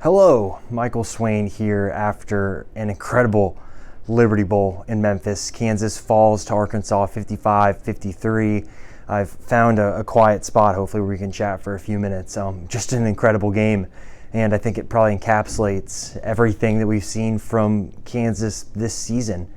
Hello, Michael Swain here after an incredible Liberty Bowl in Memphis. Kansas falls to Arkansas 55-53. I've found a quiet spot, hopefully, where we can chat for a few minutes. Just an incredible game, and I think it probably encapsulates everything that we've seen from Kansas this season.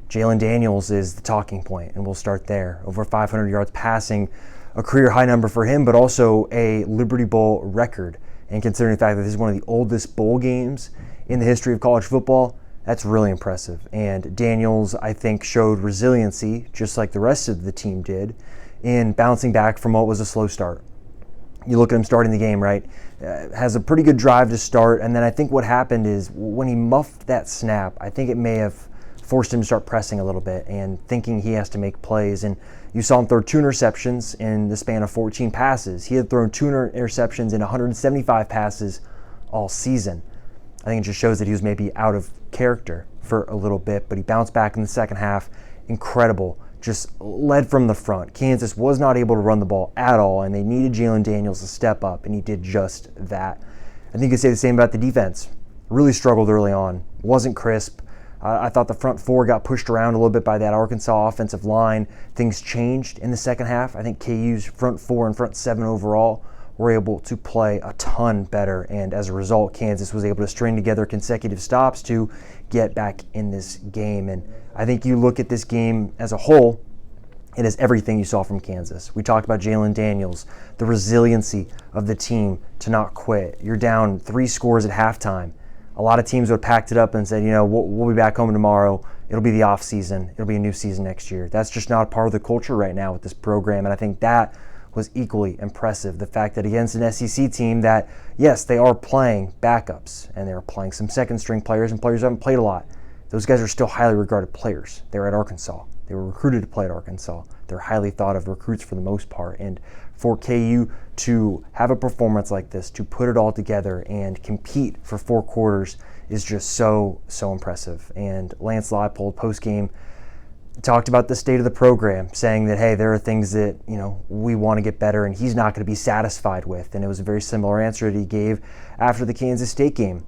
Jalon Daniels is the talking point, and we'll start there. Over 500 yards passing, a career high number for him, but also a Liberty Bowl record. And considering the fact that this is one of the oldest bowl games in the history of college football, that's really impressive. And Daniels, I think, showed resiliency, just like the rest of the team did, in bouncing back from what was a slow start. You look at him starting the game, right? Has a pretty good drive to start, and then I think what happened is when he muffed that snap, I think it may have forced him to start pressing a little bit and thinking he has to make plays. And you saw him throw 2 interceptions in the span of 14 passes. He had thrown 2 interceptions in 175 passes all season. I think it just shows that he was maybe out of character for a little bit, but he bounced back in the second half. Incredible. Just led from the front. Kansas was not able to run the ball at all, and they needed Jalon Daniels to step up, and he did just that. I think you could say the same about the defense. Really struggled early on. Wasn't crisp. I thought the front 4 got pushed around a little bit by that Arkansas offensive line. Things changed in the second half. I think KU's front 4 and front 7 overall were able to play a ton better, and as a result, Kansas was able to string together consecutive stops to get back in this game. And I think you look at this game as a whole, it is everything you saw from Kansas. We talked about Jalon Daniels, the resiliency of the team to not quit. You're down 3 scores at halftime. A lot of teams would have packed it up and said, we'll be back home tomorrow. It'll be the off season. It'll be a new season next year. That's just not a part of the culture right now with this program, and I think that was equally impressive. The fact that against an SEC team that, yes, they are playing backups, and they're playing some second-string players and players who haven't played a lot. Those guys are still highly regarded players. They were at Arkansas. They were recruited to play at Arkansas. They're highly thought of recruits for the most part. And for KU to have a performance like this, to put it all together and compete for 4 quarters is just so impressive. And Lance Leipold post-game talked about the state of the program, saying that, hey, there are things that, we want to get better and he's not going to be satisfied with. And it was a very similar answer that he gave after the Kansas State game,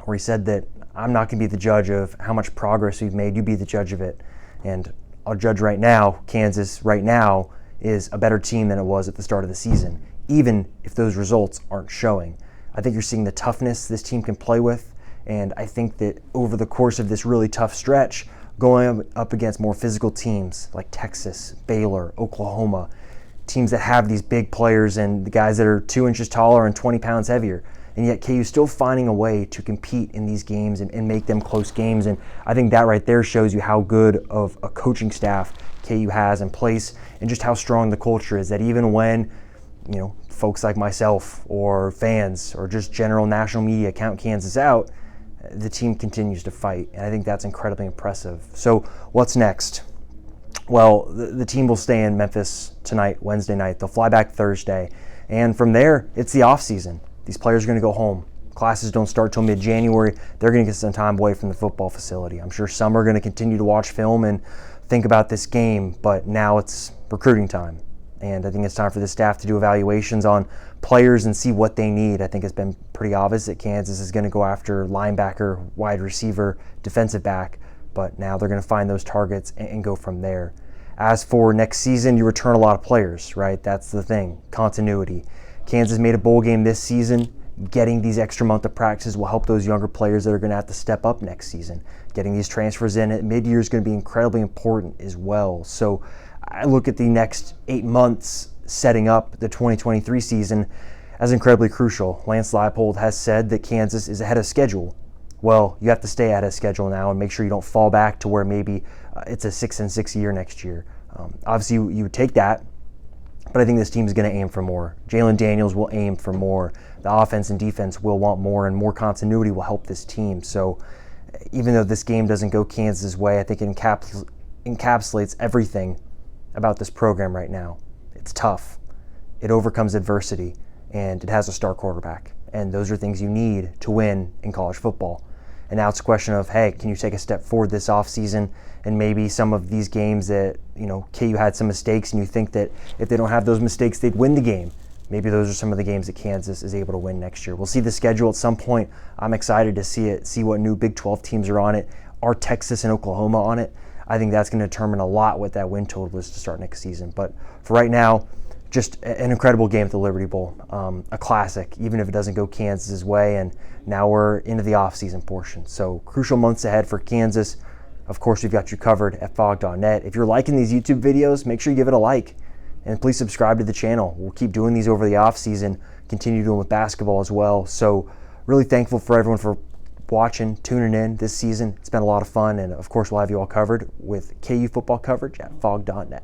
where he said that I'm not going to be the judge of how much progress we've made. You be the judge of it. And I'll judge right now, Kansas right now is a better team than it was at the start of the season, even if those results aren't showing. I think you're seeing the toughness this team can play with, and I think that over the course of this really tough stretch, going up against more physical teams like Texas, Baylor, Oklahoma, teams that have these big players and the guys that are 2 inches taller and 20 pounds heavier, and yet KU's still finding a way to compete in these games and make them close games. And I think that right there shows you how good of a coaching staff KU has in place and just how strong the culture is, that even when, folks like myself or fans or just general national media count Kansas out, the team continues to fight. And I think that's incredibly impressive. So what's next? Well, the team will stay in Memphis tonight, Wednesday night. They'll fly back Thursday. And from there, it's the off season. These players are going to go home. Classes don't start till mid-January. They're going to get some time away from the football facility. I'm sure some are going to continue to watch film and think about this game, but now it's recruiting time. And I think it's time for the staff to do evaluations on players and see what they need. I think it's been pretty obvious that Kansas is going to go after linebacker, wide receiver, defensive back, but now they're going to find those targets and go from there. As for next season, you return a lot of players, right? That's the thing, continuity. Kansas made a bowl game this season. Getting these extra month of practices will help those younger players that are going to have to step up next season. Getting these transfers in at mid-year is going to be incredibly important as well. So I look at the next 8 months setting up the 2023 season as incredibly crucial. Lance Leipold has said that Kansas is ahead of schedule. Well, you have to stay ahead of schedule now and make sure you don't fall back to where maybe it's a 6-6 year next year. Obviously, you would take that, but I think this team is going to aim for more. Jalon Daniels will aim for more. The offense and defense will want more, and more continuity will help this team. So even though this game doesn't go Kansas' way, I think it encapsulates everything about this program right now. It's tough. It overcomes adversity, and it has a star quarterback. And those are things you need to win in college football. And now it's a question of, hey, can you take a step forward this offseason and maybe some of these games that, KU had some mistakes and you think that if they don't have those mistakes, they'd win the game. maybe those are some of the games that Kansas is able to win next year. We'll see the schedule at some point. I'm excited to see it, see what new Big 12 teams are on it. Are Texas and Oklahoma on it? I think that's going to determine a lot what that win total is to start next season. But for right now, just an incredible game at the Liberty Bowl, a classic, even if it doesn't go Kansas's way. And now we're into the off-season portion. So crucial months ahead for Kansas. Of course, we've got you covered at phog.net. If you're liking these YouTube videos, make sure you give it a like. And please subscribe to the channel. We'll keep doing these over the off-season, continue doing with basketball as well. So really thankful for everyone for watching, tuning in this season. It's been a lot of fun. And of course, we'll have you all covered with KU football coverage at phog.net.